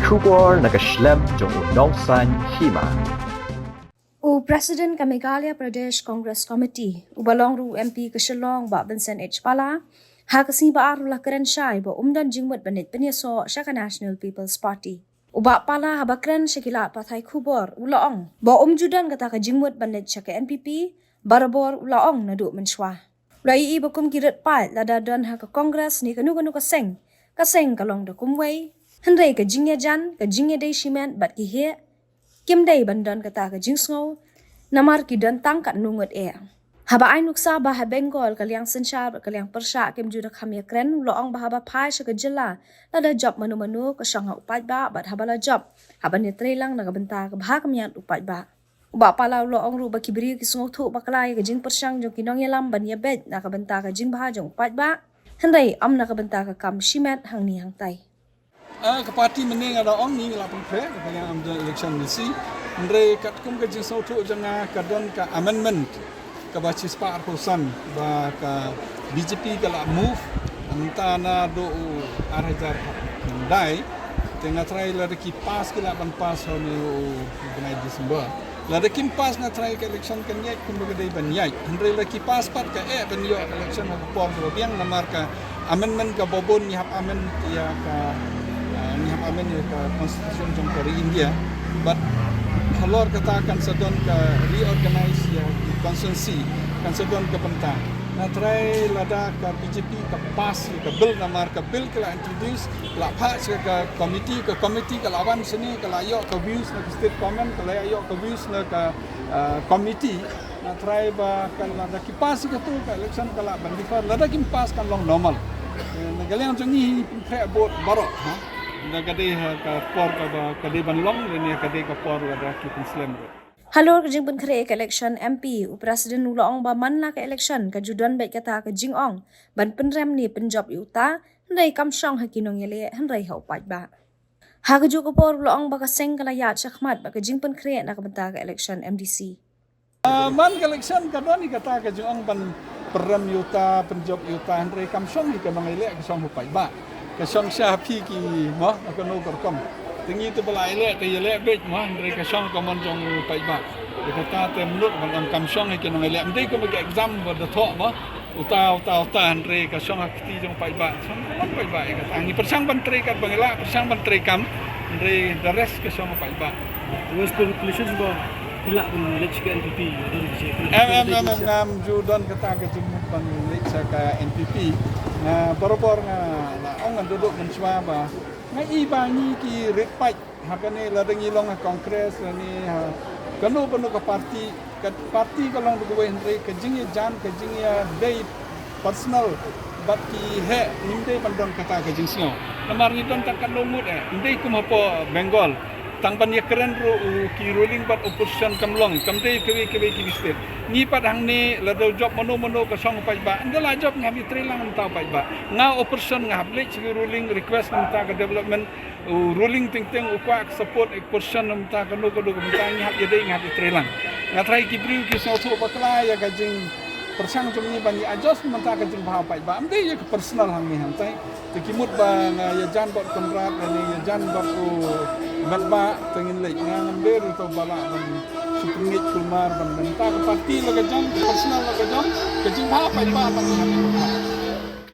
Kubor nakaslem jong unongsan hima. President ka Meghalaya Pradesh Congress Committee, ubalong ru MP ka Shillong ba Vincent H. Pala, ha kasi ba arula keren syai ba umdan jingmut banit penyeso siya ka National People's Party. Uba pala habakren siya kilat patay kubor ulaong, ba umjudan kata ka jingmut banit siya ka NPP, barabor ulaong na du mensywa. Rai iba kum kirat pat ladadan ha ka Congress ni kanu kaseng kalong da kumway, hendai ka jingya jan, ka jingya day shimen bat ki he, kim day bandan kata ka jingsngo, namar ki dan tangkat nungut haba ay nuksa bah Bengal kaliang sensyar kaliang persya kim judak hamya kren loong bahaba pai sya kejela lada job manu ka syang upat ba bat habala job haba ni trelang nagabenta ka bah kamyat upat ba uba pala loong ru ba kibri ki sungo thu baklay ka jing persyang jong kinong yalam ban ya bet nakabenta ka jing bah jong upat ba hendai am nakabenta ka kam shimet hang ni hang tai ke parti mening ada ong ni la pre yang am election misi andre kat kum ke jing so thu janga kadon ka amendment ka bachi spa arposan ba ka BJP ka la move antana do arhajar dai tengah try la ki pass ki la ban pass ho ni bunai Disember la de kim pass na try ka election kan yai kum ga dai ban yai andre la ki pass pat ka ban yo election ha por do biang na marka amendment ka bobon ni hap amen ya ka ni hap amen ya ka constitution jong ka India but halor katakan sedon ka reorganize ya constituency kan sedon ka benta na try lada ka BJP ka pass ka bill na mar ka bill ka introduce la pass ka committee ka lawan sini ka layo ka views na state comment ka layo ka views na ka committee na try ba kan lada ki pass ka tu ka election ka la ban difar lada ki pass kan long normal na galiang jong ni pre bot barok ha na kade ka por ka ba kade ban long ni kade ka por lada ki slam Halor ka jing pun kare ka election MP, President ulaong ba man la ka election ka judan bet kata ka jing ong, ban penrem ni penjob yuta, hendai kam syong ha kinong yale, hendai ha upat ba. Ha ka juk upor ulaong ba ka seng kalayat syakmat ba ka jing pun kare na ka benta ka election MDC. Man ka election ka doon kata ka jing ong ban perem yuta, penjob yuta, hendai kam syong ka mangile ka syong upat ba. Ka syong sya pi ki mo ka no korkom. Tingi tu pala elek ke elek bet mah mereka syong komon jong pai ba dia kata te menurut ban kam syong ke nang elek mendai ko bagi exam ber de thok mah uta mereka syong akti jong pai ba syong pai ba kata angi persang ban tre kat bangela persang ban tre kam andre the rest ke syong pai ba was conclusions ba pila pun let's ke NPP ngam judan kata ke jumut ban let's ka NPP na borobor na ong duduk menswa ba ngai iba ni ki rekpai hakane la dengi long kongres ni kanu ka parti kalong du we hendri ke jingi jan ke jingi day personal but ki he nimde pandon kata ke jingsio namar ni don takkan lumut ndai kum hapo Bengal tang ban ye keren ro ki ruling but opposition kamlong kamdei kewe ki state ni padang ni la do job mono ka song pai ba ndala job ngabi trelang ta pai ba nga opposition ngable chi ruling request ta ka development ruling ting ukwa support opposition ta ka no ko do ta ni hak ye dei ngabi trelang nga try ki bring ki so so bakla ya ka jing persang jom ni bani adjust menta ka jing bah pai ba amdei ye personal hang ni han tai tikimut ba nga ya jan bot kontrak ni ya jan bot Matba tengin lek ngambil itu balak ban supengit kulmar ban benta ke parti laga jam personal laga jam ke jing apa ban